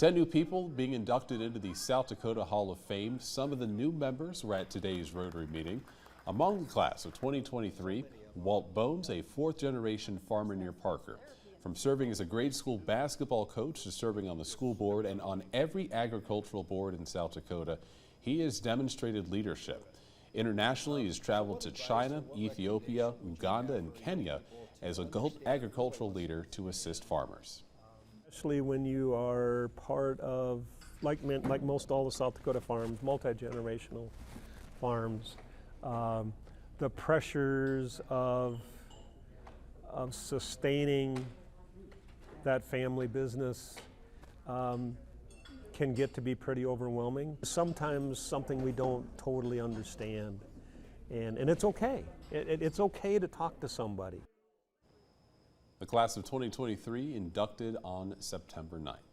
10 new people being inducted into the South Dakota Hall of Fame. Some of the new members were at today's Rotary meeting. Among the class of 2023, Walt Bones, a fourth-generation farmer near Parker. From serving as a grade school basketball coach to serving on the school board and on every agricultural board in South Dakota, he has demonstrated leadership. Internationally, he has traveled to China, Ethiopia, Uganda, and Kenya as an agricultural leader to assist farmers. Especially when you are part of, like most all the South Dakota farms, multi-generational farms, the pressures of sustaining that family business can get to be pretty overwhelming. Sometimes something we don't totally understand, and it's okay. It's okay to talk to somebody. The class of 2023 inducted on September 9th.